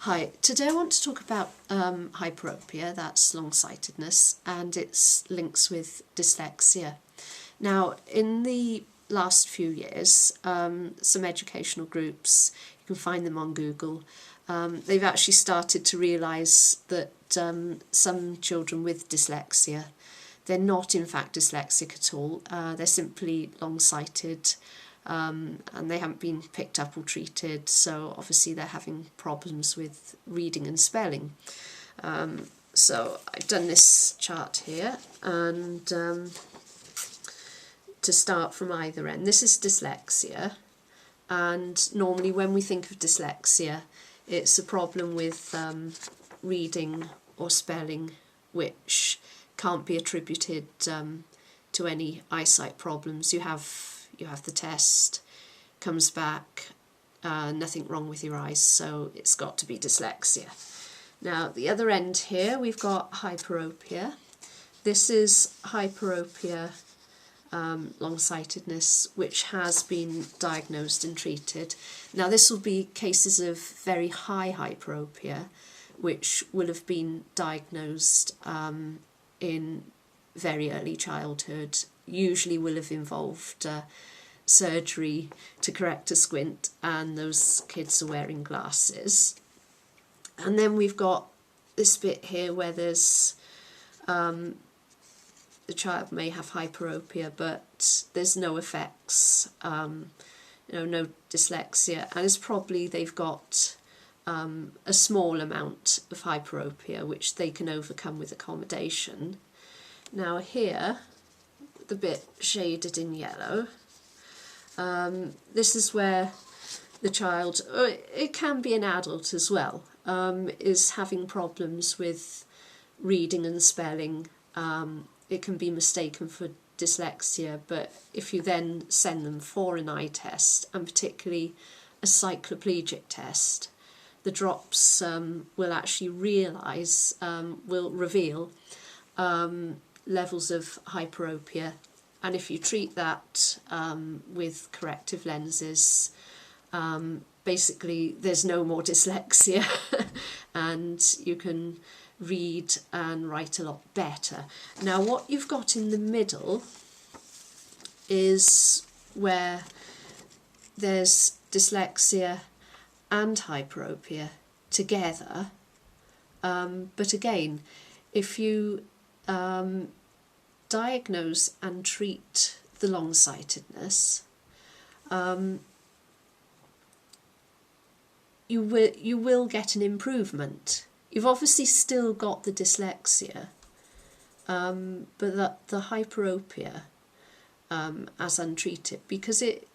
Hi, today I want to talk about hyperopia, that's long-sightedness, and its links with dyslexia. Now, in the last few years, some educational groups, you can find them on Google, they've actually started to realise that some children with dyslexia, they're not in fact dyslexic at all, they're simply long-sighted. And they haven't been picked up or treated, so obviously they're having problems with reading and spelling. So I've done this chart here, and to start from either end, this is dyslexia, and normally when we think of dyslexia, it's a problem with reading or spelling which can't be attributed to any eyesight problems. You have the test, comes back, nothing wrong with your eyes, so it's got to be dyslexia. Now, at the other end here, we've got hyperopia. This is hyperopia, long-sightedness, which has been diagnosed and treated. Now, this will be cases of very high hyperopia, which will have been diagnosed in very early childhood, usually will have involved surgery to correct a squint, and those kids are wearing glasses. And then we've got this bit here where there's the child may have hyperopia, but there's no effects, no dyslexia, and it's probably they've got a small amount of hyperopia which they can overcome with accommodation. Now here, the bit shaded in yellow, this is where the child, it can be an adult as well, is having problems with reading and spelling. It can be mistaken for dyslexia, but if you then send them for an eye test, and particularly a cycloplegic test, the drops will actually will reveal levels of hyperopia, and if you treat that with corrective lenses, basically there's no more dyslexia and you can read and write a lot better. Now, what you've got in the middle is where there's dyslexia and hyperopia together, but again, if you diagnose and treat the long-sightedness, you will get an improvement. You've obviously still got the dyslexia, but the hyperopia as untreated, because it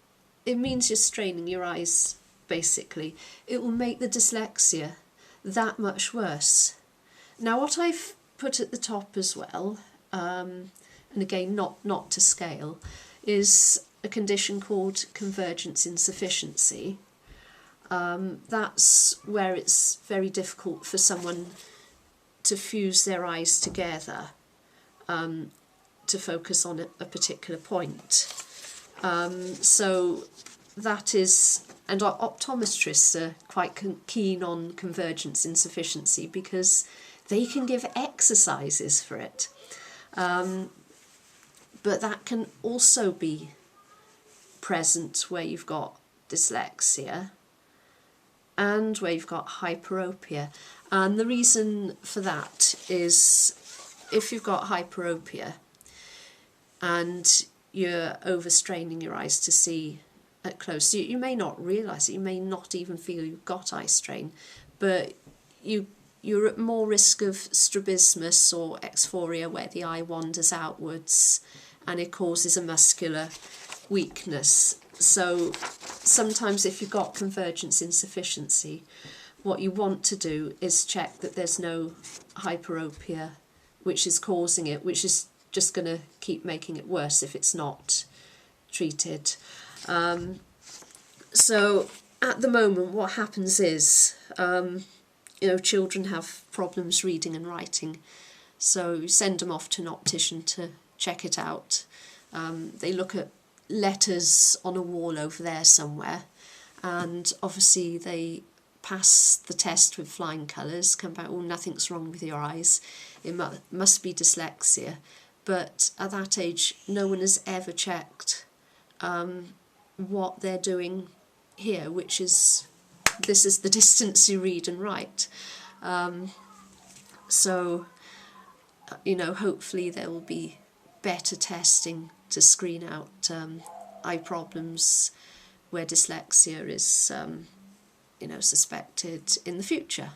means you're straining your eyes, basically. It will make the dyslexia that much worse. Now, what I've put at the top as well, and again not to scale, is a condition called Convergence Insufficiency. That's where it's very difficult for someone to fuse their eyes together to focus on a particular point. So that is, and our optometrists are quite keen on convergence insufficiency because they can give exercises for it. But that can also be present where you've got dyslexia and where you've got hyperopia. And the reason for that is if you've got hyperopia and you're overstraining your eyes to see at close, you may not realise it, you may not even feel you've got eye strain, but you're at more risk of strabismus or exphoria, where the eye wanders outwards and it causes a muscular weakness. So sometimes if you've got convergence insufficiency, what you want to do is check that there's no hyperopia which is causing it, which is just going to keep making it worse if it's not treated. So at the moment what happens is, children have problems reading and writing, so you send them off to an optician to check it out. They look at letters on a wall over there somewhere, and obviously they pass the test with flying colours, come back, oh, nothing's wrong with your eyes, it must be dyslexia. But at that age, no one has ever checked what they're doing here, which is, this is the distance you read and write. So, you know, hopefully there will be better testing to screen out eye problems where dyslexia is, you know, suspected in the future.